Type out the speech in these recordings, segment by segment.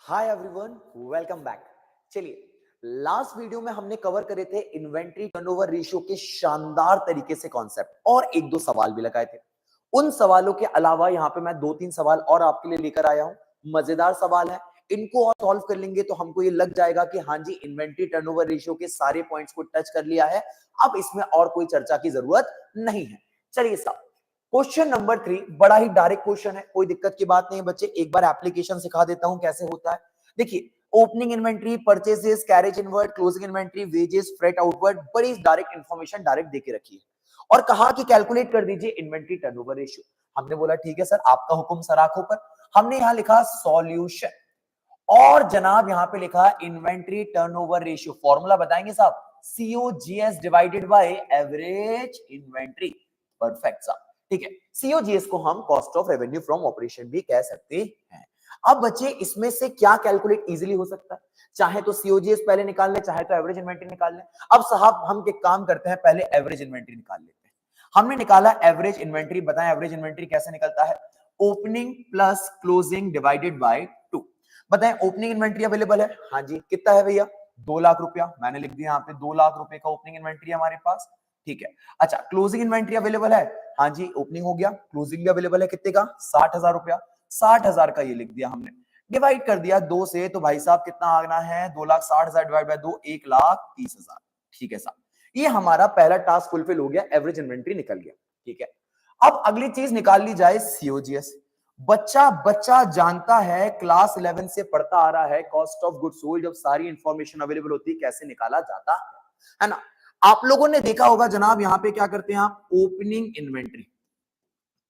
Hi everyone, welcome back. चलिए, last video में हमने कवर करे थे इन्वेंट्री टर्नओवर रेशियो के शानदार तरीके से कॉन्सेप्ट और एक दो सवाल भी लगाए थे। उन सवालों के अलावा यहाँ पे मैं दो तीन सवाल और आपके लिए लेकर आया हूँ। मजेदार सवाल है, इनको और सॉल्व कर लेंगे तो हमको ये लग जाएगा कि हाँ जी, इन्वेंट्री टर्नओवर रेशियो के सारे पॉइंट्स को टच कर लिया है। अब इसमें और कोई चर्चा की जरूरत नहीं है। चलिए साहब, क्वेश्चन नंबर 3 बड़ा ही डायरेक्ट क्वेश्चन है, कोई दिक्कत की बात नहीं है बच्चे। एक बार एप्लीकेशन सिखा देता हूं कैसे होता है। देखिए, opening inventory, purchases, carriage inward, closing inventory, wages, freight outward, बड़ी डायरेक्ट इंफॉर्मेशन डायरेक्ट देके रखी है और कहा कि कैलकुलेट कर दीजिए इन्वेंट्री टर्नओवर रेशियो। हमने बोला ठीक है सर, आपका हुक्म सर आंखों पर। हमने यहां लिखा सॉल्यूशन और जनाब यहां पे लिखा इन्वेंट्री टर्नओवर रेशियो। फॉर्मूला बताएंगे साहब, COGS divided by average inventory. Perfect साहब, ठीक है। सीओजीएस को हम cost of revenue from operation भी कह सकते हैं। अब बच्चे, इसमें से क्या कैलकुलेट इजीली हो सकता है? चाहे तो सीओजीएस पहले निकाल ले, चाहे तो एवरेज इन्वेंट्री निकाल ले। अब साहब हम एक काम करते हैं, पहले एवरेज इन्वेंट्री निकाल लेते हैं। हमने निकाला एवरेज इन्वेंट्री। बताएं एवरेज इन्वेंट्री कैसे निकलता है? Opening plus closing divided by 2। बताएं ओपनिंग इन्वेंट्री अवेलेबल है? हाँ जी, कितना है भैया? 2 लाख रुपया। मैंने लिख दिया यहाँ पे 2 लाख रुपए का ओपनिंग इन्वेंट्री हमारे पास, ठीक है। अच्छा, क्लोजिंग इन्वेंट्री अवेलेबल है? हाँ जी, ओपनिंग हो गया, क्लोजिंग भी अवेलेबल है। कितने का? 60,000 रुपया। 60,000 का ये लिख दिया हमने, डिवाइड कर दिया 2 से, तो भाई साहब कितना आना है? 2,60,000 डिवाइड बाय 2, 1,30,000। ठीक है साहब, ये हमारा पहला टास्क फुलफिल हो गया, एवरेज इन्वेंट्री निकल गया, ठीक है। अब अगली चीज निकाल ली जाए, सीओजीएस। बच्चा बच्चा जानता है, क्लास 11 से पढ़ता आ रहा है, कॉस्ट ऑफ गुड्स सोल्ड जब सारी इंफॉर्मेशन अवेलेबल होती है कैसे निकाला जाता है ना। आप लोगों ने देखा होगा जनाब, यहां पे क्या करते हैं आप? Opening inventory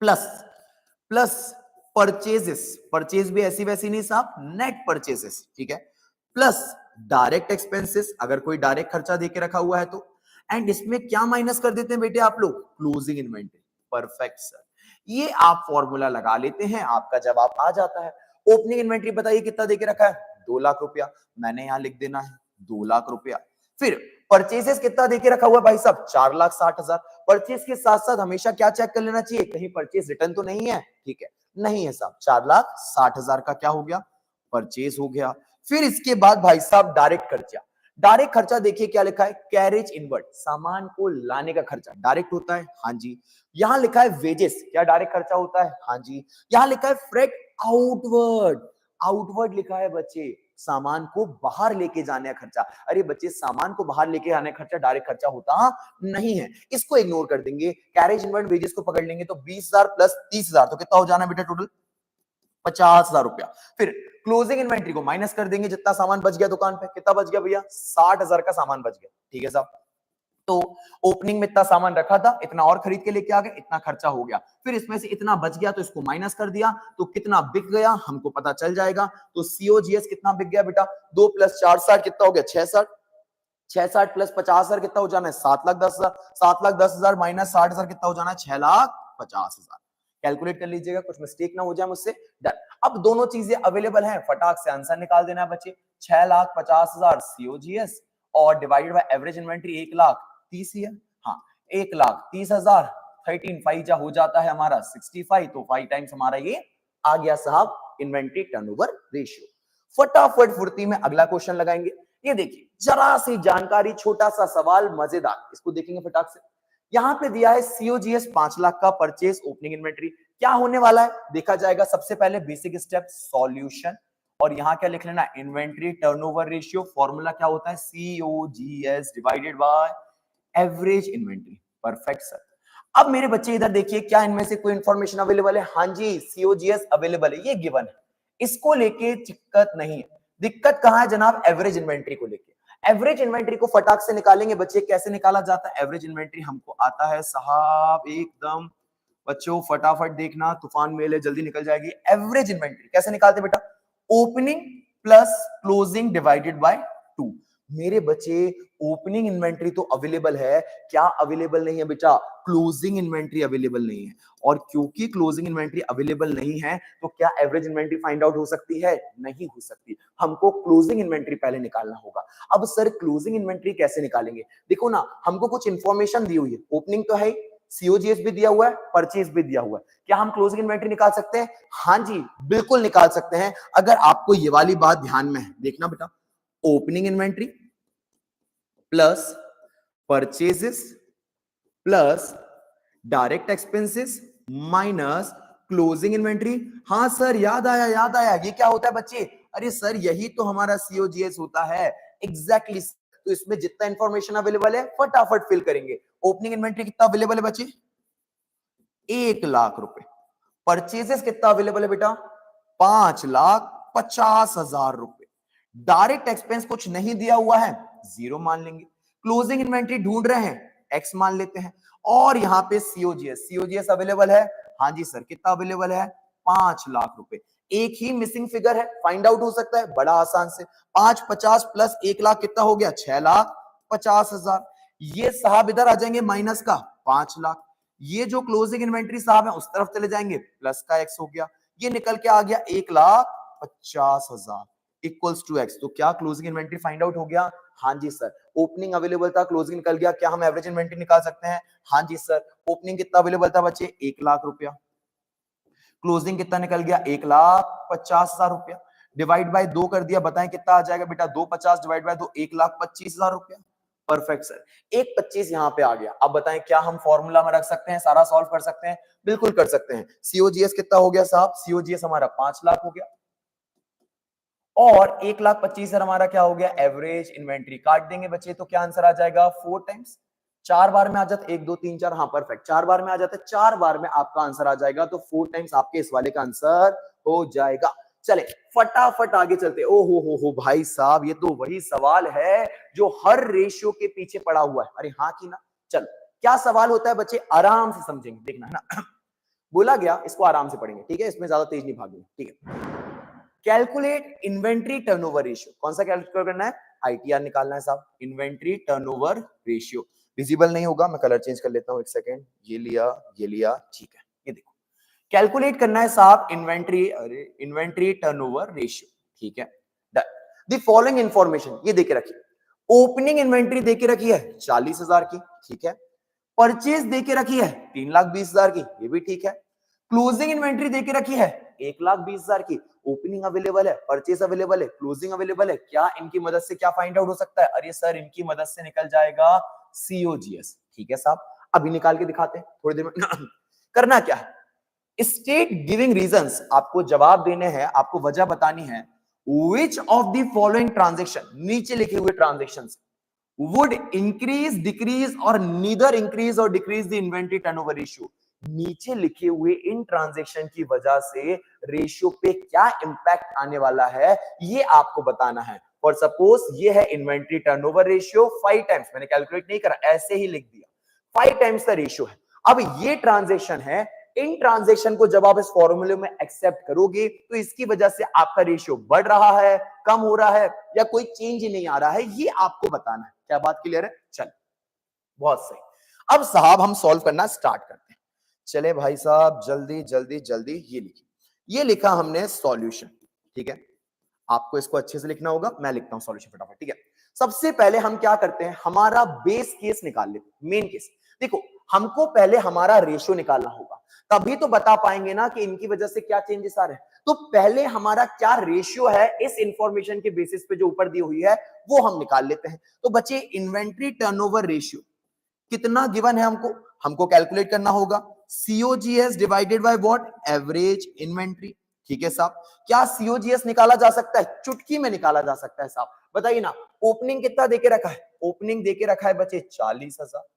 plus plus purchases. Purchase भी ऐसी वैसी नहीं साहब, नेट परचेजेस, ठीक है। प्लस डायरेक्ट एक्सपेंसेस, अगर कोई डायरेक्ट खर्चा देके रखा हुआ है तो। एंड इसमें क्या माइनस कर देते हैं बेटे आप लोग? Closing inventory. परफेक्ट सर, ये आप फॉर्मूला लगा लेते हैं, आपका जवाब आ जाता है। ओपनिंग इन्वेंट्री बताइए कितना देके रखा है? 2 लाख रुपया। मैंने यहां लिख देना है 2 लाख रुपया। फिर परचेसेस कितना देके रखा हुआ है भाई साहब? 4,60,000। परचेस के साथ साथ हमेशा क्या चेक कर लेना चाहिए, कहीं परचेस रिटर्न तो नहीं है? ठीक है, नहीं है साहब। 4,60,000 का क्या हो गया? परचेस हो गया। फिर इसके बाद भाई साहब डायरेक्ट खर्चा। डायरेक्ट खर्चा देखिए क्या लिखा है? कैरेज इनवर्ड, सामान को लाने का खर्चा डायरेक्ट होता है, हाँ जी। यहां लिखा है वेजेस, क्या डायरेक्ट खर्चा होता है? हाँ जी। यहां लिखा है फ्रेट आउटवर्ड, आउटवर्ड लिखा है बच्चे, सामान को बाहर लेके जाने का खर्चा। अरे बच्चे, सामान को बाहर लेके आने का खर्चा डायरेक्ट खर्चा होता नहीं है, इसको इग्नोर कर देंगे। कैरेज इनवर्ड वेजेस को पकड़ लेंगे तो 20,000 प्लस 30,000 तो कितना हो जाना बेटा टोटल? 50,000 रुपया। फिर क्लोजिंग इन्वेंट्री को माइनस कर देंगे, जितना सामान बच गया दुकान पे, कितना बच गया भैया? 60,000 का सामान बच गया, ठीक है साहब। तो ओपनिंग में इतना सामान रखा था, इतना और खरीद के लेके आ गए, इतना खर्चा हो गया। फिर इसमें से इतना बच गया तो इसको माइनस कर दिया, तो कितना बिक गया हमको पता चल जाएगा। तो सीओजीएस कितना बिक गया बेटा? 2 प्लस 4 60 कितना हो गया? 660। 660 प्लस 50,000 कितना हो जाना है? 7,10,000। 7,10,000 माइनस 60,000 कितना हो जाना है? 6,50,000। कैलकुलेट कर लीजिएगा, कुछ मिस्टेक ना हो जाए मुझसे। डन। अब दोनों चीजें अवेलेबल हैं, फटाक से आंसर निकाल देना है बच्चे। 6,50,000 सीओजीएस और डिवाइडेड बाय एवरेज इन्वेंट्री 1,30,000। हाँ, 1,30,000। 13 5 जा हो जाता है हमारा 65, तो 5 टाइम्स हमारा ये आ गया साहब इन्वेंट्री टर्नओवर रेशियो। फटाफट फुर्ती में अगला क्वेश्चन लगाएंगे। ये देखिए, जरा सी जानकारी, छोटा सा सवाल, मजेदार, इसको देखेंगे फटाक से। यहां पे दिया है सीओजीएस 5 लाख का, परचेज ओपनिंग इन्वेंट्री। क्या होने वाला है देखा जाएगा। सबसे पहले बेसिक स्टेप सॉल्यूशन, और यहां क्या लिख लेना? Inventory turnover ratio. फॉर्मूला क्या होता है? COGS divided by average inventory. Perfect sir. अब मेरे बच्चे इधर देखिए, क्या इनमें से कोई इंफॉर्मेशन अवेलेबल है? हाँ जी, सीओजीएस अवेलेबल है, ये गिवन है, इसको लेके दिक्कत नहीं है। दिक्कत कहां है जनाब? एवरेज इन्वेंट्री को लेके। एवरेज इन्वेंट्री को फटाक से निकालेंगे बच्चे। कैसे निकाला जाता है एवरेज इन्वेंट्री? हमको आता है साहब एकदम। बच्चों फटाफट देखना, तूफान मेले जल्दी निकल जाएगी। एवरेज इन्वेंट्री कैसे निकालते बेटा? Opening plus closing divided by 2। मेरे बच्चे, ओपनिंग इन्वेंट्री तो अवेलेबल है, क्या अवेलेबल नहीं है बेटा? क्लोजिंग इन्वेंट्री अवेलेबल नहीं है। और क्योंकि क्लोजिंग इन्वेंट्री अवेलेबल नहीं है तो क्या एवरेज इन्वेंट्री फाइंड आउट हो सकती है? नहीं हो सकती। हमको क्लोजिंग इन्वेंट्री पहले निकालना होगा। अब सर क्लोजिंग इन्वेंट्री कैसे निकालेंगे? देखो ना, हमको कुछ इंफॉर्मेशन दी हुई है, ओपनिंग तो है, सीओजीएस भी दिया हुआ है, परचेज भी दिया हुआ है, क्या हम क्लोजिंग इन्वेंट्री निकाल सकते हैं? हाँ जी, बिल्कुल निकाल सकते हैं। अगर आपको ये वाली बात ध्यान में है, देखना बेटा, opening inventory plus purchases plus direct expenses minus closing inventory. हाँ सर, याद आया याद आया, ये क्या होता है बच्चे? अरे सर, यही तो हमारा सीओजीएस होता है। एग्जैक्टली तो इसमें जितना इंफॉर्मेशन अवेलेबल है फटाफट फिल करेंगे। ओपनिंग इन्वेंट्री कितना अवेलेबल है बच्चे? 1 लाख रुपए। परचेजेस कितना अवेलेबल है बेटा? 5,50,000 रुपए। डायरेक्ट एक्सपेंस कुछ नहीं दिया हुआ है, 0 मान लेंगे। क्लोजिंग इन्वेंट्री ढूंढ रहे हैं, X मान लेते हैं। और यहां पे सीओजीएस अवेलेबल है। हाँ जी सर, कितना अवेलेबल है? 5 लाख रुपए। एक ही मिसिंग फिगर है, फाइंड आउट हो सकता है बड़ा आसान से। 550 प्लस 1 लाख कितना हो गया? 6,50,000। ये साहब इधर आ जाएंगे माइनस का 5 लाख। ये जो क्लोजिंग इन्वेंट्री साहब है उस तरफ चले जाएंगे, प्लस का X हो गया। ये निकल के आ गया 1,50,000 इक्वल्स टू X। तो क्या क्लोजिंग इन्वेंट्री फाइंड आउट हो गया? हाँ जी सर। ओपनिंग अवेलेबल था, क्लोजिंग निकल गया, क्या हम एवरेज इन्वेंट्री निकाल सकते हैं? हाँ जी सर। ओपनिंग कितना अवेलेबल था बच्चे? 1 लाख रुपया। क्लोजिंग कितना निकल गया? 1,50,000 रुपया। डिवाइड बाय 2 कर दिया, बताएं कितना आ जाएगा बेटा? 250 डिवाइड बाय 2, 1,25,000 रुपया। परफेक्ट सर, 1,25 यहां पे आ गया। अब बताएं क्या हम फॉर्मूला में रख सकते हैं, सारा सॉल्व कर सकते हैं? बिल्कुल कर सकते हैं। सीओजीएस कितना हो गया साहब? सीओजीएस हमारा 5 लाख हो गया और 1,25,000 हमारा क्या हो गया? Average inventory. काट देंगे बच्चे तो क्या आंसर आ जाएगा? 4 टाइम्स। 4 बार में आ जाता, 1 2 3 4, हाँ परफेक्ट, 4 बार में आ जाता है, 4 बार में आपका आंसर आ जाएगा। तो 4 टाइम्स आपके इस वाले का आंसर हो जाएगा। चले फटाफट आगे चलते। ओ हो भाई साहब, ये तो वही सवाल है जो हर रेशियो के पीछे पड़ा हुआ है। अरे हाँ की ना? चलो, क्या सवाल होता है बच्चे? आराम से समझेंगे, देखना है ना। बोला गया, इसको आराम से पढ़ेंगे, ठीक है? इसमें ज्यादा तेज नहीं भागेंगे, ठीक है? Calculate inventory turnover ratio. कौन सा कैलकुलेट करना है? आईटीआर निकालना है साहब। इन्वेंट्री टर्नओवर रेशियो विजिबल नहीं होगा, मैं कलर चेंज कर लेता हूं, एक सेकेंड। ये लिया, ठीक है। ये देखो, कैलकुलेट करना है साहब इन्वेंट्री टर्नओवर रेशियो, ठीक है? द फॉलोइंग इंफॉर्मेशन ये देके रखिए। ओपनिंग इन्वेंट्री देके रखी है 40,000 की, ठीक है? परचेज देके रखी है 3,20,000 की, ये भी ठीक है। क्लोजिंग इन्वेंट्री देके रखी है 1,20,000 की। ओपनिंग अवेलेबल है, परचेज अवेलेबल है, क्लोजिंग अवेलेबल है। क्या इनकी मदद से क्या फाइंड आउट हो सकता है? अरे सर, इनकी मदद से निकल जाएगा सीओजीएस, ठीक है साहब? अभी निकाल के दिखाते हैं थोड़ी देर में। करना क्या है? स्टेट गिविंग रीजंस, आपको जवाब देने हैं, आपको वजह बतानी है। Which of the following transaction, नीचे लिखे हुए ट्रांजेक्शन would increase, decrease और neither increase और decrease the inventory turnover ratio। नीचे लिखे हुए इन ट्रांजैक्शन की वजह से रेशियो पे क्या इंपैक्ट आने वाला है, ये आपको बताना है। फॉर सपोज ये है इन्वेंट्री टर्नओवर रेशियो 5 टाइम्स, मैंने कैलकुलेट नहीं करा, ऐसे ही लिख दिया, 5 टाइम्स का रेशियो है। अब ये ट्रांजैक्शन है, इन ट्रांजैक्शन को जब आप इस फॉर्मूले में एक्सेप्ट करोगे तो इसकी वजह से आपका रेशियो बढ़ रहा है, कम हो रहा है, या कोई चेंज ही नहीं आ रहा है, ये आपको बताना है। क्या बात क्लियर है? चल, बहुत सही। अब साहब हम सॉल्व करना स्टार्ट करते हैं। चले भाई साहब, जल्दी जल्दी जल्दी ये लिखिए। ये लिखा हमने सॉल्यूशन, ठीक है? आपको इसको अच्छे से लिखना होगा, मैं लिखता हूं सॉल्यूशन फटाफट, ठीक है? सबसे पहले हम क्या करते हैं, हमारा बेस केस निकाल लेते हैं, मेन केस। देखो, हमको पहले हमारा रेशियो निकालना होगा, तभी तो बता पाएंगे ना कि इनकी वजह से क्या चेंजेस आ रहे हैं। तो पहले हमारा क्या रेशियो है, इस इंफॉर्मेशन के बेसिस पे जो ऊपर दी हुई है वो हम निकाल लेते हैं। तो बच्चे, इन्वेंट्री टर्नओवर रेशियो कितना गिवन है हमको कैलकुलेट करना होगा। COGS divided by what? Average inventory, ठीक है साहब? क्या सीओजीएस निकाला जा सकता है? चुटकी में निकाला जा सकता है साहब, बताइए ना। ओपनिंग कितना देके रखा है? ओपनिंग देके रखा है बच्चे 40,000।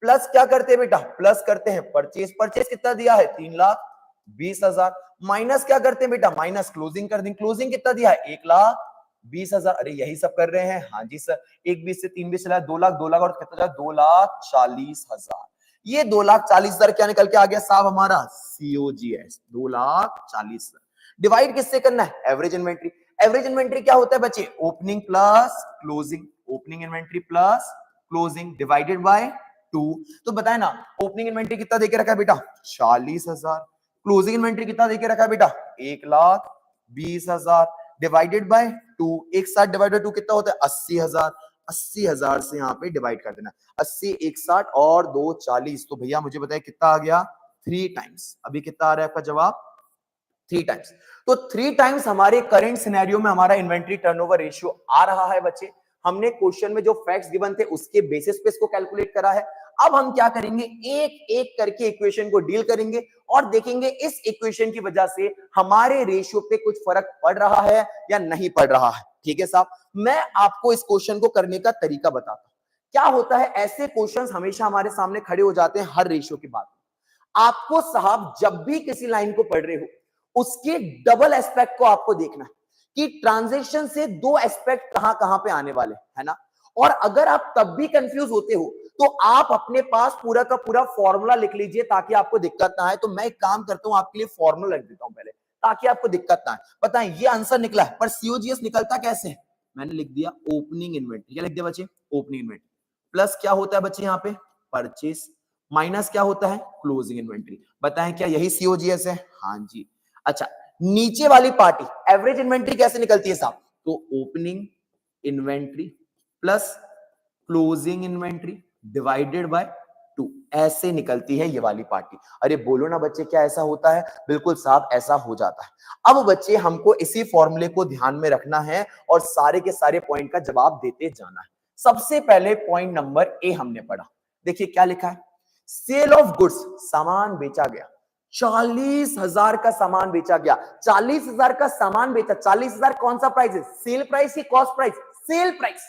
प्लस क्या करते हैं बेटा? प्लस करते हैं परचेज। परचेज कितना दिया है? 3,20,000। माइनस क्या करते हैं बेटा? माइनस क्लोजिंग कर दें। क्लोजिंग कितना दिया है? 1,20,000। अरे यही सब कर रहे हैं, हाँ जी सर। 1,20 से 3,20 चला, 2 लाख, 2 लाख और कितना जाए? 2,40,000। ये 2,40,000 क्या निकल के आ गया साहब? हमारा सीओजीएस 2,40,000। डिवाइड किससे करना है? Average inventory. एवरेज इन्वेंट्री क्या होता है बच्चे? Opening plus closing. Opening inventory plus closing divided by 2। तो बताए ना, ओपनिंग इन्वेंट्री कितना देके रखा है बेटा? 40,000। क्लोजिंग इन्वेंट्री कितना देके रखा है बेटा? 1,20,000 डिवाइडेड बाय 2। एक साथ डिवाइड बाय 2 कितना होता है? 80,000। 80,000 से यहाँ पे डिवाइड कर देना। 80 एक 60 और 2 40, तो भैया मुझे बताइए कितना आ गया, 3 टाइम्स। अभी कितना आ रहा है आपका जवाब, 3 टाइम्स। तो 3 टाइम्स हमारे करंट सिनेरियो में हमारा इन्वेंट्री टर्नओवर रेशियो आ रहा है बच्चे। हमने क्वेश्चन में जो फैक्ट्स गिवन थे उसके बेसिस पे इसको कैलकुलेट करा है। अब हम क्या करेंगे, एक एक करके इक्वेशन को डील करेंगे और देखेंगे इस इक्वेशन की वजह से हमारे रेशियो पे कुछ फर्क पड़ रहा है या नहीं पड़ रहा है। ठीक है साहब, मैं आपको इस क्वेश्चन को करने का तरीका बताता हूं। क्या होता है, ऐसे क्वेश्चंस हमेशा हमारे सामने खड़े हो जाते हैं हर रेशियो के बाद। आपको साहब जब भी किसी लाइन को पढ़ रहे हो उसके डबल एस्पेक्ट को आपको देखना है कि ट्रांजेक्शन से दो एस्पेक्ट कहां कहां पे आने वाले है ना। और अगर आप तब भी कंफ्यूज होते हो तो आप अपने पास पूरा का पूरा फॉर्मूला लिख लीजिए ताकि आपको दिक्कत ना आए। तो मैं एक काम करता हूं, आपके लिए फॉर्मूला लिख देता हूं पहले ताकि आपको दिक्कत ना आए। बताएं ये आंसर निकला है, पर सीओजीएस निकलता कैसे है, मैंने लिख दिया ओपनिंग इन्वेंट्री। क्या लिख दिया बच्चे, ओपनिंग इन्वेंट्री। प्लस क्या होता है बच्चे यहाँ पे, परचेस, माइनस क्या होता है, क्लोजिंग इन्वेंट्री। बताएं क्या यही सीओजीएस है, हाँ जी। अच्छा, नीचे वाली पार्टी एवरेज इन्वेंट्री कैसे निकलती है साहब, तो opening inventory plus closing inventory divided by 2, ऐसे निकलती है ये वाली पार्टी। अरे बोलो ना बच्चे, क्या ऐसा होता है, बिल्कुल साहब ऐसा हो जाता है। अब बच्चे हमको इसी फॉर्मूले को ध्यान में रखना है और सारे के सारे पॉइंट का जवाब देते जाना है। सबसे पहले पॉइंट नंबर ए हमने पढ़ा, देखिए क्या लिखा है, सेल ऑफ गुड्स, सामान बेचा गया, 40,000 का सामान बेचा गया। 40,000 का सामान बेचा, 40,000 कौन सा प्राइस है, सेल प्राइस की कॉस्ट प्राइस, सेल प्राइस।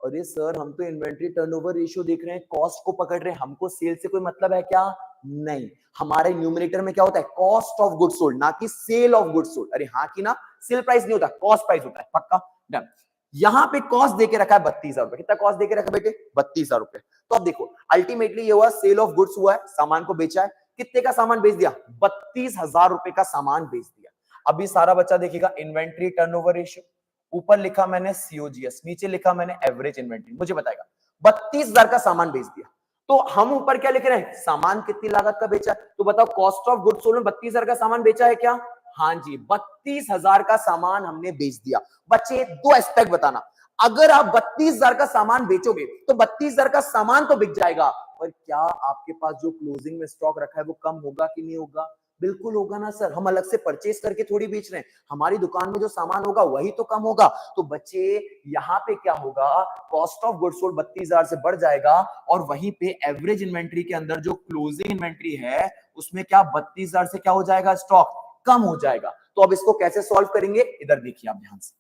अरे सर हम तो इन्वेंट्री टर्नओवर रेशियो देख रहे हैं, कॉस्ट को पकड़ रहे हैं, हमको सेल से कोई मतलब है क्या, नहीं। हमारे न्यूमरेटर में क्या होता है, कॉस्ट ऑफ गुड्स सोल्ड, ना कि सेल ऑफ गुड्स सोल्ड। अरे हाँ कि ना, सेल प्राइस नहीं होता, कॉस्ट प्राइस होता है, पक्का डन। यहां पे कॉस्ट देके रखा है 32,000 रुपए, कितना कॉस्ट देके रखा है बेटे, 32,000 रुपए। तो अब देखो अल्टीमेटली ये हुआ, सेल ऑफ गुड्स हुआ है, सामान को बेचा है, कितने का सामान बेच दिया, 32,000 रुपए का सामान बेच दिया। अभी सारा बच्चा देखिएगा इन्वेंट्री टर्नओवर रेशियो, ऊपर लिखा मैंने सीओजीएस, नीचे लिखा मैंने एवरेज इन्वेंट्री, मुझे बताएगा 32,000 का सामान बेच दिया। तो हम ऊपर क्या लिख रहे हैं, सामान कितनी लागत का बेचा, तो बताओ कॉस्ट ऑफ गुड्स सोल्ड में 32,000 का सामान बेचा है क्या, हाँ जी 32,000 का सामान हमने बेच दिया। बच्चे दो एस्पेक्ट बताना, अगर आप 32,000 का सामान बेचोगे तो 32,000 का सामान तो बिक जाएगा, पर क्या आपके पास जो क्लोजिंग में स्टॉक रखा है वो कम होगा कि नहीं होगा, बिल्कुल होगा ना सर। हम अलग से परचेस करके थोड़ी बेच रहे हैं, हमारी दुकान में जो सामान होगा वही तो कम होगा। तो बच्चे यहाँ पे क्या होगा, कॉस्ट ऑफ गुड्स सोल्ड 32,000 से बढ़ जाएगा और वहीं पे एवरेज इन्वेंट्री के अंदर जो क्लोजिंग इन्वेंट्री है उसमें क्या 32,000 से क्या हो जाएगा, स्टॉक कम हो जाएगा। तो अब इसको कैसे सॉल्व करेंगे, इधर देखिए आप ध्यान से,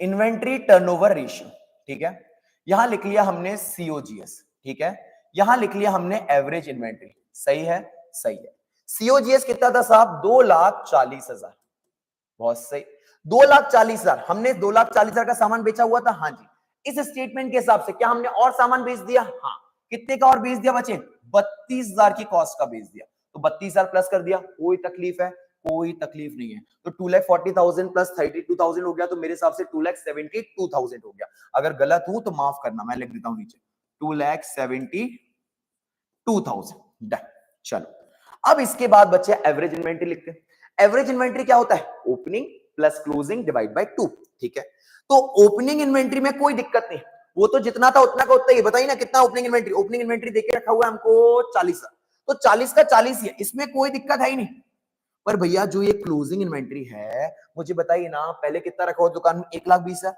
इन्वेंट्री टर्नओवर रेशियो, ठीक है, यहां लिख लिया हमने सीओजीएस, ठीक है, यहां लिख लिया हमने एवरेज इन्वेंट्री, सही है, सही है। सीओजीएस कितना था साहब, 2,40,000, बहुत सही, 2,40,000, हमने 2,40,000 का सामान बेचा हुआ था, हाँ जी। इस स्टेटमेंट के हिसाब से क्या हमने और सामान बेच दिया, हाँ, कितने का और बेच दिया बच्चे, 32,000 की कॉस्ट का बेच दिया। तो 32,000 प्लस कर दिया, कोई तकलीफ है, कोई तकलीफ नहीं है। तो 2,40,000 प्लस 32,000 हो गया, तो मेरे हिसाब से 2,72,000 हो गया। अगर गलत हूं तो माफ करना, मैं लिख देता हूं नीचे 2,72,000, डन। चलो अब इसके बाद बच्चे एवरेज इन्वेंट्री लिखते हैं। एवरेज इन्वेंट्री क्या होता है, opening plus closing divide by 2, ठीक है। तो ओपनिंग इन्वेंट्री में कोई दिक्कत नहीं, वो तो जितना था उतना का उतना ही। बताइए ना कितना ओपनिंग इन्वेंट्री, ओपनिंग इन्वेंट्री देके रखा हुआ है हमको 40, तो 40 का 40 ही है, इसमें कोई दिक्कत है ही नहीं। पर भैया जो ये क्लोजिंग इन्वेंट्री है, मुझे बताइए ना, पहले कितना रखा हो दुकान में, 1,20,000,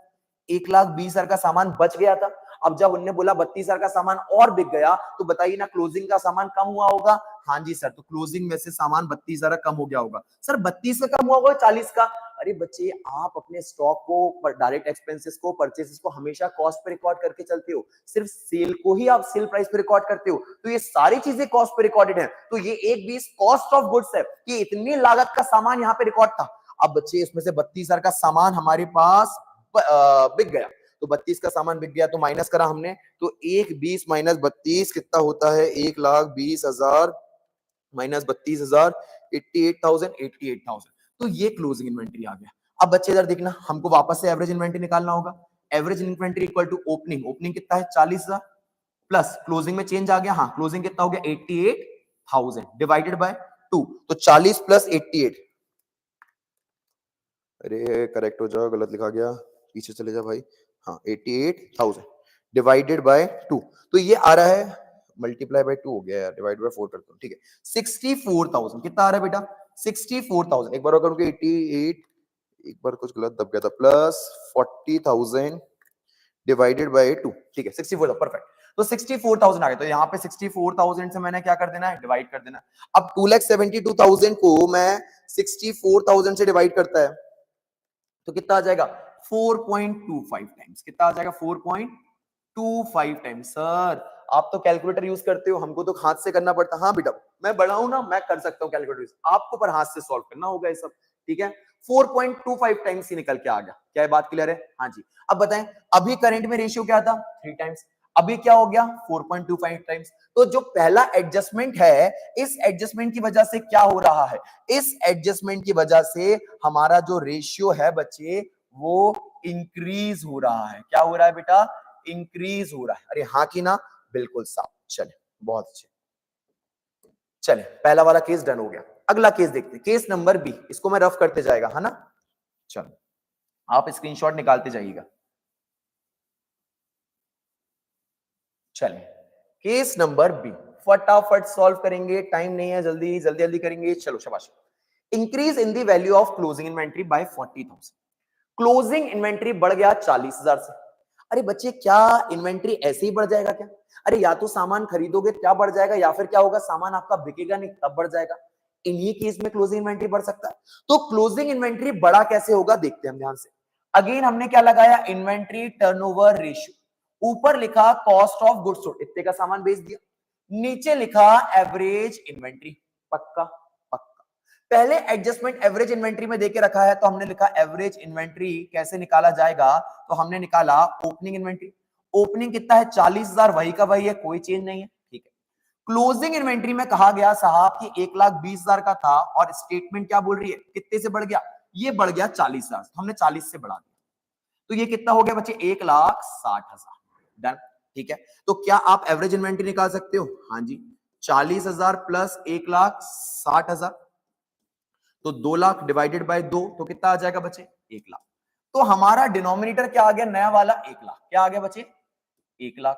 1,20,000 का सामान बच गया था। अब जब उन्होंने बोला 32,000 का सामान और बिक गया, तो बताइए ना क्लोजिंग का सामान कम हुआ होगा, हाँ जी सर। तो क्लोजिंग में से सामान 32,000 कम हो गया होगा। सर 32 का कम हुआ होगा 40 का, अरे बच्चे आप अपने स्टॉक को, डायरेक्ट एक्सपेंसेस को, परचेसेस को हमेशा कॉस्ट पे रिकॉर्ड करके चलते हो, सिर्फ सेल को ही आप सेल प्राइस पे रिकॉर्ड करते हो। तो ये सारी चीजें कॉस्ट पे रिकॉर्डेड है। तो ये 1,20 कॉस्ट ऑफ गुड्स है कि इतनी लागत का सामान यहाँ पे रिकॉर्ड था। अब बच्चे इसमें से 32,000 का सामान हमारे पास बिक गया, तो 32 का सामान बिक गया, तो माइनस करा हमने, तो 1,20 माइनस 32 कितना होता है, 1,20,000 माइनस 32,000, 88,000। तो ये क्लोजिंग इन्वेंट्री आ गया। अब बच्चे इधर देखना, हमको वापस से एवरेज इन्वेंट्री निकालना होगा। Average inventory equal to opening, opening कितना है 40,000 प्लस क्लोजिंग में चेंज आ गया, हाँ क्लोजिंग कितना हो गया 88,000 डिवाइडेड बाय 2, तो 40 प्लस 88, अरे करेक्ट हो जाओ, गलत लिखा गया, पीछे चले जा भाई, हाँ 88,000 डिवाइडेड बाय 2, तो ये आ रहा है मल्टीप्लाई बाय 2 हो गया यार, डिवाइड बाय 4 करता हूँ, ठीक है 64,000 कितना आ रहा है बेटा 64,000, एक बार और करूंगा 88, एक बार कुछ गलत दब गया था, प्लस 40,000 डिवाइडेड बाय 2, ठीक है 64, परफेक्ट। तो 64,000 आ गया, तो यहाँ पे 64,000 से मैंने क्या कर देना है, डिवाइड कर देना। अब 2,72,000 को मैं 64,000 से डिवाइड करता है तो कितना आ जाएगा 4.25 टाइम्स, कितना आ जाएगा 4.25 टाइम्स। सर आप तो कैलकुलेटर यूज करते हो, हमको तो हाथ से करना पड़ता। हाँ बेटा मैं बड़ा हूं ना, मैं कर सकता हूँ कैलकुलेटर यूज, आपको पर हाथ से सॉल्व करना होगा ये सब, ठीक है 4.25 टाइम्स ही निकल के आ गया। क्या ये बात क्लियर है? हाँ जी। अब बताएं, अभी करंट में रेशियो क्या था 3 टाइम्स, अभी क्या हो गया 4.25 टाइम्स। तो जो पहला एडजस्टमेंट है, इस एडजस्टमेंट की वजह से क्या हो रहा है, इस एडजस्टमेंट की वजह से हमारा जो रेशियो है बच्चे वो इंक्रीज हो रहा है। क्या हो रहा है बेटा? इंक्रीज हो रहा है। अरे हाँ कि ना? बिल्कुल साफ। चले बहुत अच्छे, चले पहला वाला केस डन हो गया। अगला केस देखते हैं, केस नंबर बी। इसको मैं रफ करते जाएगा, है ना? चलो आप स्क्रीनशॉट निकालते जाइएगा। चले केस नंबर बी फटाफट सॉल्व करेंगे, टाइम नहीं है, जल्दी जल्दी जल्दी करेंगे। चलो शाबाश। Increase in the value of closing inventory by 40,000। Closing inventory बढ़ गया 40,000 से। अरे बच्चे क्या इन्वेंट्री ऐसे ही बढ़ जाएगा क्या? अरे या तो सामान खरीदोगे क्या बढ़ जाएगा, या फिर क्या होगा सामान आपका बिकेगा नहीं तब बढ़ जाएगा। इन्हीं केस में क्लोजिंग इन्वेंट्री बढ़ सकता है। तो क्लोजिंग इन्वेंट्री बढ़ा कैसे होगा देखते हैं हम ध्यान से। अगेन हमने क्या लगाया, इन्वेंट्री टर्नओवर रेशियो। ऊपर लिखा कॉस्ट ऑफ गुड्स सोल्ड, इतने का सामान बेच दिया। नीचे लिखा एवरेज इन्वेंट्री। पक्का पक्का। पहले एडजस्टमेंट एवरेज इन्वेंट्री में देके रखा है, तो हमने लिखा एवरेज इन्वेंट्री कैसे निकाला जाएगा, तो हमने निकाला ओपनिंग इन्वेंट्री। ओपनिंग कितना है 40,000, वही का वही है, कोई चेंज नहीं है, ठीक है। क्लोजिंग इन्वेंट्री में कहा गया साहब कि 1,20,000 का था, और स्टेटमेंट क्या बोल रही है कितने से बढ़ गया, ये बढ़ गया 40,000, तो हमने 40 से बढ़ा दिया। तो ये कितना हो गया बच्चे 1,60,000। डन, ठीक है। तो क्या आप एवरेज इन्वेंट्री निकाल सकते हो? हाँ जी। 40,000 प्लस 1,60,000, तो 2 लाख डिवाइडेड बाय 2, तो कितना आ जाएगा बच्चे 1 लाख। तो हमारा डिनोमिनेटर क्या आ गया नया वाला 1 लाख। क्या आ गया बच्चे 1 लाख।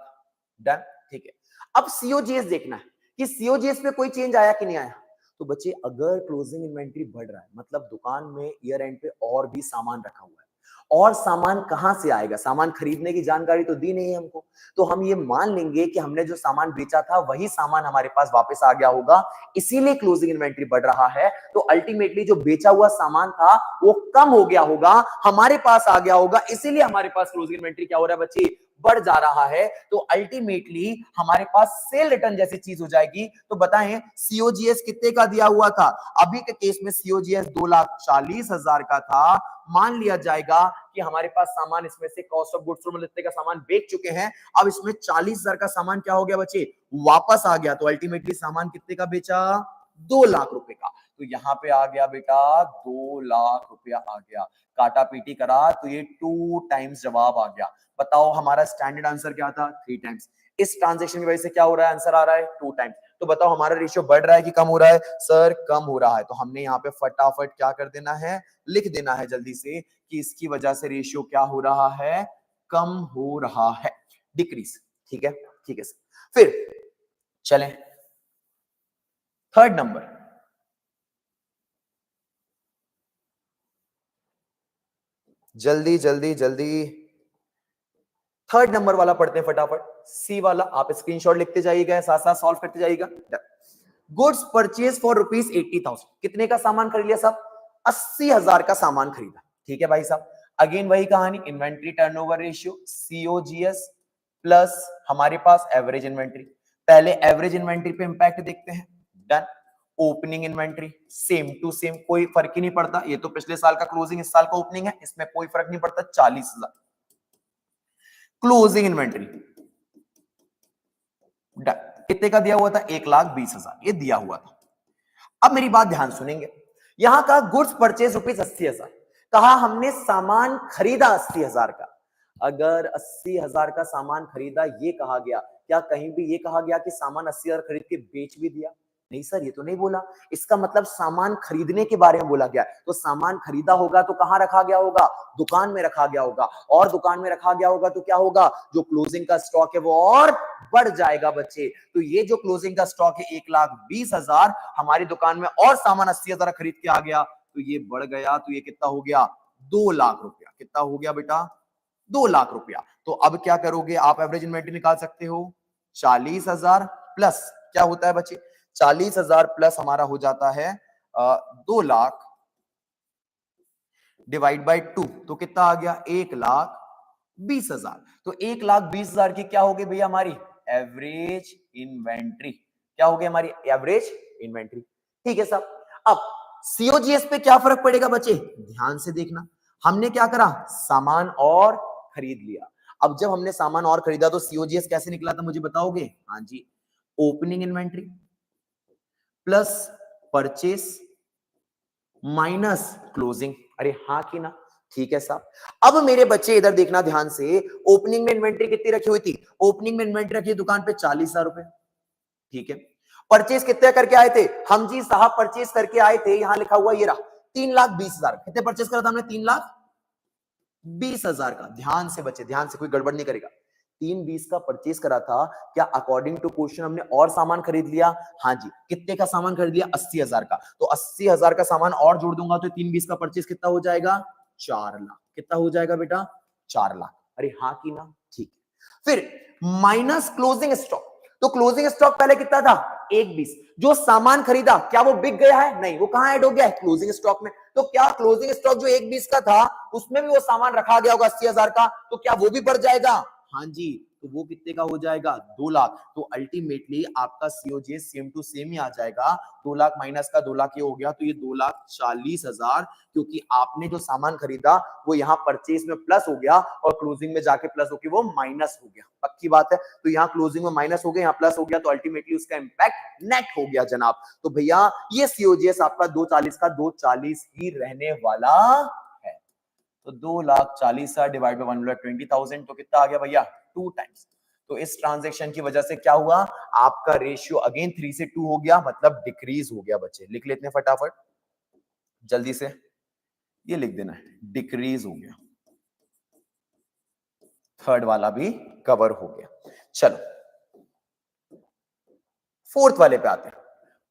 डन, ठीक है। अब सीओजीएस देखना है कि सीओजीएस पे कोई चेंज आया कि नहीं आया। तो बच्चे अगर क्लोजिंग इन्वेंट्री बढ़ रहा है, मतलब दुकान में ईयर एंड पे और भी सामान रखा हुआ है, और सामान कहां से आएगा, सामान खरीदने की जानकारी तो दी नहीं है हमको, तो हम ये मान लेंगे कि हमने जो सामान बेचा था वही सामान हमारे पास वापस आ गया होगा, इसीलिए क्लोजिंग इन्वेंट्री बढ़ रहा है। तो अल्टीमेटली जो बेचा हुआ सामान था वो कम हो गया होगा, हमारे पास आ गया होगा, इसीलिए हमारे पास क्लोजिंग इन्वेंट्री क्या हो रहा है बच्चे, बढ़ जा रहा है। तो अल्टीमेटली हमारे पास सेल रिटर्न जैसी चीज हो जाएगी। तो बताएं सीओजीएस कितने का दिया हुआ था, अभी के केस में सीओजीएस 2,40,000 का था। मान लिया जाएगा कि हमारे पास सामान इसमें से कॉस्ट ऑफ गुड्स सोल्ड इतने का सामान बेच चुके हैं, अब इसमें 40,000 का सामान क्या हो गया बच्चे, वापस आ गया। तो अल्टीमेटली सामान कितने का बेचा, 2 लाख रुपए का। तो यहां पे आ गया बेटा 2 लाख रुपया आ गया। काटा पीटी करा तो ये 2 टाइम्स जवाब आ गया। बताओ हमारा स्टैंडर्ड आंसर क्या था 3 टाइम्स। इस ट्रांजेक्शन की वजह से क्या हो रहा है, आंसर आ रहा है 2 टाइम्स। तो बताओ हमारा रेशियो बढ़ रहा है कि कम हो रहा है? सर कम हो रहा है। तो हमने यहाँ पे फटाफट क्या कर देना है, लिख देना है जल्दी से कि इसकी वजह से रेशियो क्या हो रहा है, कम हो रहा है, डिक्रीज। ठीक है, ठीक है सर। फिर चलें थर्ड नंबर। जल्दी जल्दी जल्दी थर्ड नंबर वाला पढ़ते हैं फटाफट। सी वाला आप स्क्रीनशॉट लिखते जाइएगा, साथ साथ सॉल्व करते जाइएगा। गुड्स परचेज फॉर ₹80,000, कितने का सामान खरीद लिया साहब, 80,000 का सामान खरीदा। ठीक है भाई साहब। अगेन वही कहानी, inventory turnover ratio COGS plus हमारे पास एवरेज इन्वेंट्री। पहले एवरेज इन्वेंट्री पे इंपैक्ट देखते हैं। Done. Opening inventory same to same, कोई फर्क ही नहीं पड़ता। ये तो पिछले साल का क्लोजिंग, इस साल का ओपनिंग है, इसमें कोई फर्क नहीं पड़ता, 40,000। क्लोजिंग इन्वेंट्री कितने का दिया हुआ था, 1,20,000, ये दिया हुआ था। अब मेरी बात ध्यान सुनेंगे, यहां का गुड्स परचेज ₹80,000, कहा हमने सामान खरीदा 80,000 का। अगर 80,000 का सामान खरीदा ये कहा गया, क्या कहीं भी ये कहा गया कि सामान 80,000 खरीद के बेच भी दिया? नहीं सर, ये तो नहीं बोला। इसका मतलब सामान खरीदने के बारे में बोला गया है। तो सामान खरीदा होगा तो कहां रखा गया होगा? दुकान में रखा गया होगा। और दुकान में रखा गया होगा तो क्या होगा? जो क्लोजिंग का स्टॉक है वो और बढ़ जाएगा बच्चे। तो ये जो क्लोजिंग का स्टॉक है 1,20,000, हमारी दुकान में और सामान 80,000 खरीद के आ गया तो ये बढ़ गया। तो ये कितना हो गया? 2 लाख रुपया। कितना हो गया बेटा? 2 लाख रुपया। तो अब क्या करोगे आप? एवरेज इन्वेंटरी निकाल सकते हो। 40,000 प्लस क्या होता है बच्चे? 40,000 प्लस हमारा हो जाता है 2 लाख डिवाइड बाई 2, तो कितना आ गया? 1,20,000। तो 1,20,000 की क्या होगी भैया? हमारी एवरेज इन्वेंट्री। क्या होगी हमारी एवरेज इन्वेंट्री? ठीक है साहब। अब सीओजीएस पे क्या फर्क पड़ेगा बच्चे? ध्यान से देखना। हमने क्या करा? सामान और खरीद लिया। अब जब हमने सामान और खरीदा तो सीओजीएस कैसे निकला था मुझे बताओगे? हाँ जी, opening inventory plus purchase minus closing. अरे हाँ कि ना? ठीक है साहब। अब मेरे बच्चे इधर देखना ध्यान से। ओपनिंग में इन्वेंट्री कितनी रखी हुई थी? ओपनिंग में इन्वेंट्री रखी दुकान पे 40,000 रुपए। ठीक है। परचेस कितने करके आए थे हम जी साहब? परचेस करके आए थे, यहां लिखा हुआ ये रहा 3,20,000। कितने परचेस करा था हमने? 3,20,000 का। ध्यान से बच्चे, ध्यान से, कोई गड़बड़ नहीं करेगा। 3,20 का परचेस करा था। क्या अकॉर्डिंग टू क्वेश्चन हमने और सामान खरीद लिया? हाँ जी। कितने का सामान खरीद लिया? 80,000 का। तो 80,000 का सामान और जोड़ दूंगा तो 3,20 का परचेस कितना हो जाएगा? 4 लाख। कितना हो जाएगा बेटा? 4 लाख। अरे हाँ कि ना? ठीक है। फिर माइनस क्लोजिंग स्टॉक। तो क्लोजिंग स्टॉक पहले कितना था? 1,20। जो सामान खरीदा क्या वो बिक गया है? नहीं, वो कहां ऐड हो गया है? क्लोजिंग स्टॉक में। तो क्या क्लोजिंग स्टॉक जो 1,20 का था उसमें भी वो सामान रखा गया होगा 80,000 का, तो क्या वो भी बढ़ जाएगा? हाँ जी। तो वो कितने का हो जाएगा? 2 लाख। तो अल्टीमेटली आपका सीओजीएस सेम टू सेम ही आ जाएगा। 2 लाख माइनस का 2 लाख ये हो गया, तो ये 2,40,000, क्योंकि आपने जो सामान खरीदा वो यहाँ परचेज में प्लस हो गया और क्लोजिंग में जाके प्लस होकर वो माइनस हो गया। पक्की बात है। तो यहाँ क्लोजिंग में माइनस हो गया, यहाँ प्लस हो गया, तो अल्टीमेटली उसका इंपैक्ट नेट हो गया जनाब। तो भैया ये सीओजीएस आपका 240 का 240 ही रहने वाला है। तो 2,40,000 डिवाइड बाय 1,20,000, तो कितना आ गया भैया? 2 टाइम्स। तो इस ट्रांजैक्शन की वजह से क्या हुआ? आपका रेशियो अगेन 3 से 2 हो गया, मतलब डिक्रीज हो गया बच्चे। लिख लेते हैं फटाफट जल्दी से, ये लिख देना है, डिक्रीज हो गया। थर्ड वाला भी कवर हो गया। चलो फोर्थ वाले पे आते हैं।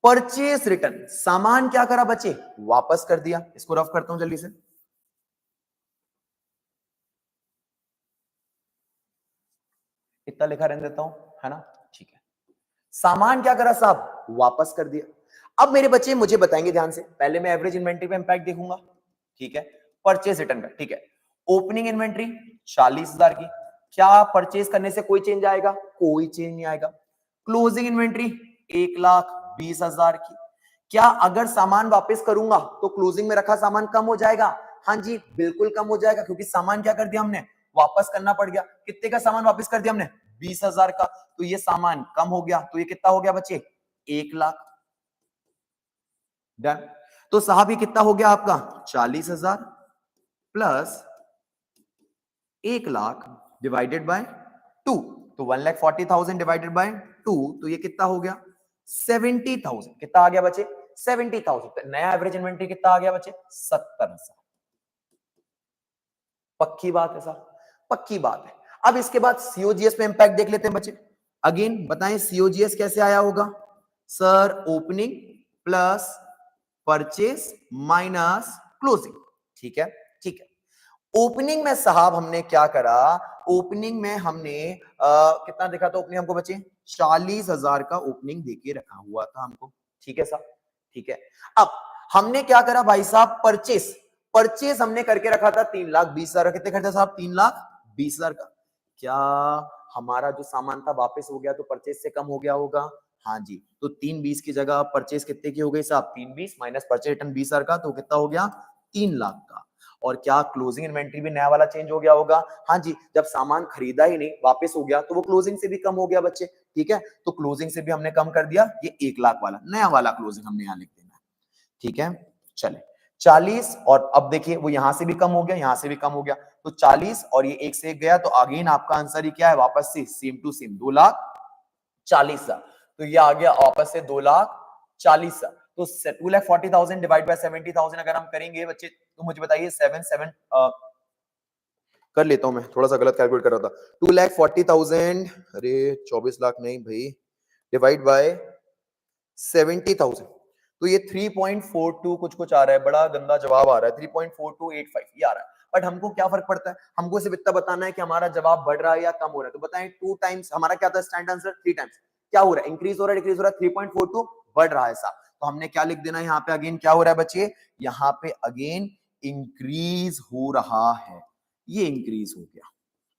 Purchase return. सामान क्या करा बच्चे? वापस कर दिया। इसको रफ करता हूं जल्दी से। इतना लिखा रहने देता हूं, है ना? ठीक है। सामान क्या करा साहब? वापस कर दिया। अब मेरे बच्चे मुझे बताएंगे ध्यान से। पहले मैं एवरेज इन्वेंट्री पे इंपैक्ट देखूंगा। ठीक है। परचेस रिटर्न का। ठीक है। ओपनिंग इन्वेंट्री 40,000 की। क्या परचेस करने से कोई चेंज आएगा? कोई चेंज नहीं आएगा। क्लोजिंग इन्वेंट्री 1,20,000 की। क्या अगर सामान वापस करूंगा तो क्लोजिंग में रखा सामान कम हो जाएगा? हाँ जी, बिल्कुल कम हो जाएगा, क्योंकि सामान क्या कर दिया हमने? वापस करना पड़ गया। कितने का सामान वापस कर दिया हमने? 20,000 का। तो ये सामान कम हो गया, तो ये कितना हो गया बच्चे? 1 लाख। डन। तो साहब ये कितना हो गया आपका? 40,000 प्लस 1 लाख डिवाइडेड बाय 2। तो 1,40,000 डिवाइडेड बाय 2, तो ये कितना हो गया? 70,000। कितना आ गया बच्चे? 70,000। तो नया एवरेज इन्वेंट्री कितना आ गया बच्चे? 70,000। पक्की बात है साहब, पक्की बात है। अब इसके बाद सीओजीएस पे इंपैक्ट देख लेते हैं बच्चे। अगेन बताएं सीओजीएस कैसे आया होगा? Sir opening plus purchase minus closing. ठीक है, ठीक है। ओपनिंग में साहब हमने क्या करा? ओपनिंग में हमने कितना देखा था ओपनिंग हमको बच्चे? 40,000 का ओपनिंग देके रखा हुआ था हमको। ठीक है साहब, ठीक है। अब हमने क्या करा भाई साहब? परचेस। परचेस हमने करके रखा था 3,20,000। कितने खर्चा साहब? 3,20,000 का। क्या हमारा जो सामान था वापस हो गया तो परचेस से कम हो गया होगा? हाँ जी। तो 3,20 की जगह परचेस कितने की हो गई साहब? 3,20 माइनस परचेस रिटर्न 20,000 का, तो कितना हो गया? 3 लाख का। और क्या क्लोजिंग इन्वेंट्री भी नया वाला चेंज हो गया होगा? हाँ जी। जब सामान खरीदा ही नहीं वापस हो गया तो वो क्लोजिंग से भी कम हो गया बच्चे। ठीक है। तो क्लोजिंग से भी हमने कम कर दिया। ये 1 लाख वाला नया वाला क्लोजिंग हमने यहां लिख देना है। ठीक है। चले 40, और अब देखिए वो यहां से भी कम हो गया, यहां से भी कम हो गया। तो 40 और ये 1 से 1 गया, तो अगेन आपका आंसर ही क्या है? वापस से सेम टू सेम 2,40,000। तो ये आ गया वापस से 2,40,000 40,000। तो 2,40,000 डिवाइड बाय 70,000 अगर हम करेंगे बच्चे, तो मुझे बताइए 7 कर लेता हूं, मैं थोड़ा सा गलत कैलकुलेट कर रहा था। 2,40,000, अरे 24 लाख नहीं भाई, डिवाइड बाय 70,000, तो ये 3.42 कुछ कुछ आ रहा है, बड़ा गंदा जवाब आ रहा है, 3.4285 ये आ रहा है। बट हमको क्या फर्क पड़ता है, हमको सिर्फ इतना बताना है कि हमारा जवाब बढ़ रहा है या कम हो रहा है। तो बताएं 2 टाइम्स, हमारा क्या था स्टैंडर्ड आंसर, 3 टाइम्स, क्या हो रहा है, इंक्रीज हो रहा है डिक्रीज हो रहा है, 3.42 बढ़ रहा है साहब। तो हमने क्या लिख देना है यहाँ पे, अगेन क्या हो रहा है बच्चे, यहाँ पे अगेन इंक्रीज हो रहा है, ये इंक्रीज हो गया,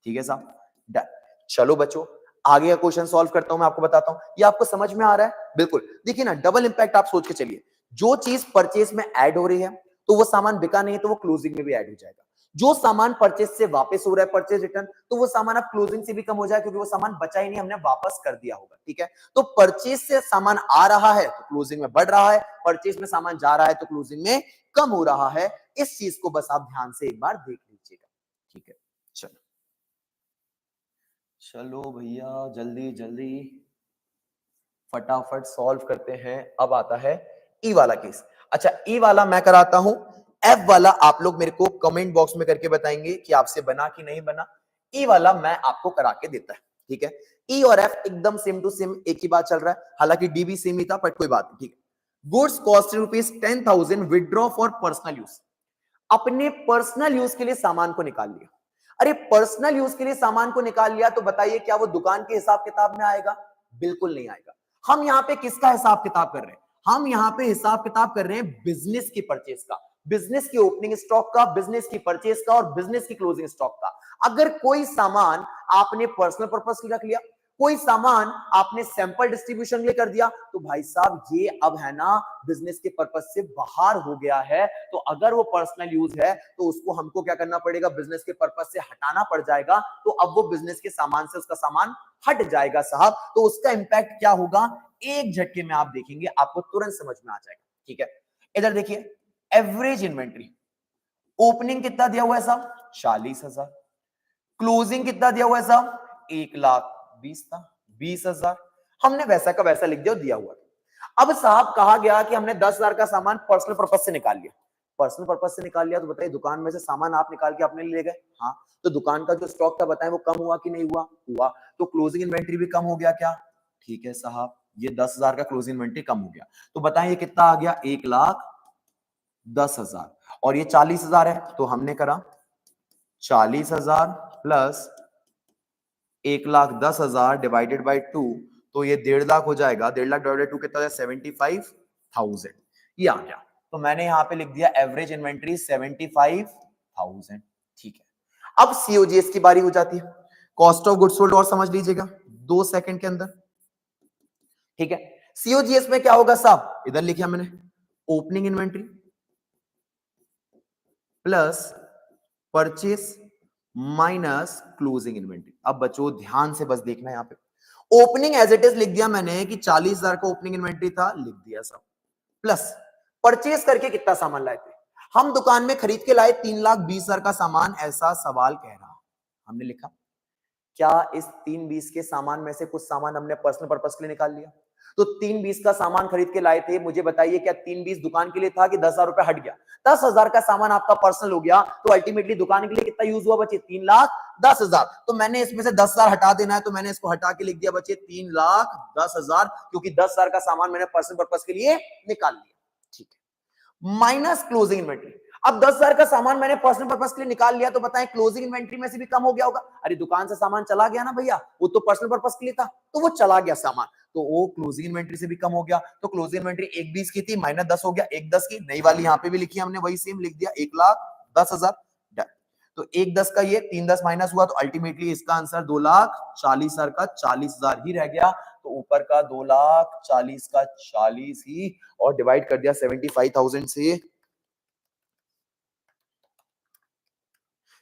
ठीक है साहब, डन। चलो बच्चों आगे का क्वेश्चन सॉल्व करता हूं, मैं आपको बताता हूं, ये आपको समझ में आ रहा है, बिल्कुल। देखिए ना डबल इंपैक्ट आप सोच के चलिए, जो चीज परचेस में ऐड हो रही है तो वो सामान बिका नहीं है, तो वो क्लोजिंग में भी ऐड हो जाएगा। जो सामान परचेस से वापस हो रहा है, परचेस रिटर्न, तो वो सामान अब क्लोजिंग से भी कम हो जाएगा, क्योंकि वो सामान बचा ही नहीं, हमने वापस कर दिया होगा, ठीक है। तो परचेस से सामान आ रहा है तो क्लोजिंग में बढ़ रहा है, परचेस में सामान जा रहा है तो क्लोजिंग में कम हो रहा है। इस चीज को बस आप ध्यान से एक बार देख लीजिएगा, ठीक है। चलो चलो भैया जल्दी जल्दी फटाफट सॉल्व करते हैं। अब आता है ई वाला केस। अच्छा ई वाला मैं कराता हूं, एफ वाला आप लोग मेरे को कमेंट बॉक्स में करके बताएंगे कि आपसे बना कि नहीं बना। ई वाला मैं आपको करा के देता है, ठीक है। ई और एफ एकदम सेम टू सेम एक ही बात चल रहा है, हालांकि डी भी सेम ही था, बट कोई बात नहीं, ठीक है। Goods cost ₹10,000 withdraw for personal use, अपने पर्सनल यूज के लिए सामान को निकाल लिया। अरे पर्सनल यूज के लिए सामान को निकाल लिया तो बताइए क्या वो दुकान के हिसाब किताब में आएगा, बिल्कुल नहीं आएगा। हम यहां पे किसका हिसाब किताब कर रहे हैं, हम यहां पे हिसाब किताब कर रहे हैं बिजनेस की परचेस का, बिजनेस की ओपनिंग स्टॉक का, बिजनेस की परचेस का और बिजनेस की क्लोजिंग स्टॉक का। अगर कोई सामान आपने पर्सनल पर्पस के लिए रख लिया, कोई सामान आपने सैंपल डिस्ट्रीब्यूशन के लिए कर दिया, तो भाई साहब ये अब है ना बिजनेस के पर्पस से बाहर हो गया है। तो अगर वो पर्सनल यूज है तो उसको हमको क्या करना पड़ेगा, बिजनेस के पर्पस से हटाना पड़ जाएगा। तो अब वो बिजनेस के सामान से उसका सामान हट जाएगा साहब, तो उसका इंपैक्ट क्या होगा एक झटके में आप देखेंगे, आपको तुरंत समझ में आ जाएगा, ठीक है। इधर देखिए एवरेज इन्वेंट्री, ओपनिंग कितना दिया हुआ है साहब 40,000, क्लोजिंग कितना दिया हुआ है साहब 1,20,000 था, 20,000 हमने वैसा का वैसा लिख दिया हुआ। अब साहब कहा गया कि हमने 10,000 का सामान पर्सनल पर्पस से निकाल लिया, पर्सनल पर्पस से निकाल लिया तो बताइए दुकान में से सामान आप निकाल के अपने लिए ले गए, हाँ। तो दुकान का जो स्टॉक था बताएं वो कम हुआ कि नहीं हुआ, हुआ। तो क्लोजिंग इन्वेंट्री भी कम हो गया क्या, ठीक है साहब, ये 10,000 का क्लोजिंग इन्वेंट्री कम हो गया। तो बताएं ये कितना आ गया 1,10,000, और ये 40,000 है, तो हमने करा 40,000 प्लस 1,10,000 डिवाइडेड बाई 2, तो ये 1,50,000 हो जाएगा। 1,50,000 डिवाइडेड 2 कितना है 75,000, ये आ गया। तो मैंने यहां पे लिख दिया एवरेज इन्वेंट्री 75,000, ठीक है। अब सीओजीएस की बारी हो जाती है, कॉस्ट ऑफ गुड्स सोल्ड, और समझ लीजिएगा 2 सेकंड के अंदर, ठीक है। सीओजीएस में क्या होगा साहब, इधर लिखा मैंने opening inventory plus purchase minus closing inventory. अब बच्चों ध्यान से बस देखना है, यहां पे ओपनिंग एज इट इज लिख दिया मैंने कि 40,000 का ओपनिंग इन्वेंट्री था, लिख दिया सब, प्लस परचेस करके कितना सामान लाए थे, हम दुकान में खरीद के लाए 3,20,000 का सामान, ऐसा सवाल कह रहा, हमने लिखा क्या इस 3,20 के सामान में से कुछ सामान हमने पर्सनल पर्पस के लिए निकाल लिया। तो 3,20 का सामान खरीद के लाए थे, मुझे बताइए क्या 3,20 दुकान के लिए था कि 10,000 रुपए हट गया, 10,000 का सामान आपका पर्सनल हो गया, तो अल्टीमेटली दुकान के लिए कितना यूज हुआ बच्चे 3,10,000। तो मैंने इसमें से 10,000 हटा देना है, तो मैंने इसको हटा के लिख दिया बच्चे 3,10,000, क्योंकि 10,000 का सामान मैंने पर्सनल पर्पस के लिए निकाल लिया, ठीक है। माइनस क्लोजिंग इन्वेंट्री, अब 10,000 का सामान मैंने पर्सनल पर्पस के लिए निकाल लिया, तो बताएं क्लोजिंग इन्वेंट्री में से भी कम हो गया होगा। अरे दुकान से सामान चला गया ना भैया, वो तो पर्सनल पर्पस के लिए था, तो वो चला गया सामान, तो वो क्लोजिंग इन्वेंट्री से भी कम हो गया। तो क्लोजिंग इन्वेंट्री 1,20 की थी, -10 हो गया 1,10 की, नई वाली यहां पे भी लिखी हमने, वही सेम लिख दिया 1,10,000, डन। तो 1,10 का ये 3,10 माइनस हुआ, तो अल्टीमेटली इसका आंसर 2,40,000 का 40,000 ही रह गया। तो ऊपर का 2,40,000 का 40 ही, और डिवाइड कर दिया 75,000 से,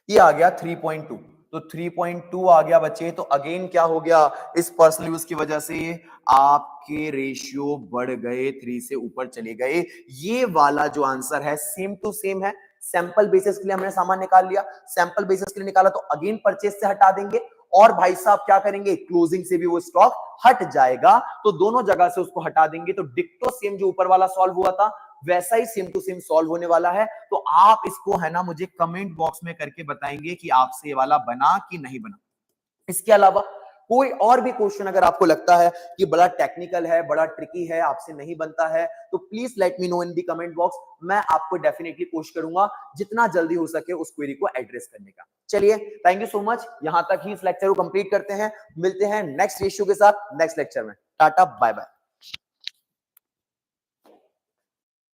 ये आ गया 3.2। तो 3.2 आ गया बच्चे। तो अगेन क्या हो गया, इस पर्सनल यूज की वजह से आपके रेशियो बढ़ गए, 3 से ऊपर चले गए। ये वाला जो आंसर है सेम टू सेम है। सैंपल बेसिस के लिए हमने सामान निकाल लिया, सैंपल बेसिस के लिए निकाला तो अगेन परचेस से हटा देंगे, और भाई साहब क्या करेंगे, क्लोजिंग से भी वो स्टॉक हट जाएगा, तो दोनों जगह से उसको हटा देंगे, तो डिक्टो सेम जो ऊपर वाला सॉल्व हुआ था वैसा ही सेम टू सेम सॉल्व होने वाला है। तो आप इसको है ना मुझे कमेंट बॉक्स में करके बताएंगे कि आपसे ये वाला बना कि नहीं बना। इसके अलावा कोई और भी क्वेश्चन अगर आपको लगता है कि बड़ा टेक्निकल है, बड़ा ट्रिकी है, आपसे नहीं बनता है, तो please let me know in the comment box. मैं आपको डेफिनेटली कोशिश करूंगा जितना जल्दी हो सके उस क्वेरी को एड्रेस करने का। चलिए, थैंक यू सो मच। यहां तक ही इस लेक्चर को कंप्लीट करते हैं। मिलते हैं नेक्स्ट रेशियो के साथ नेक्स्ट लेक्चर में। टाटा, बाय बाय।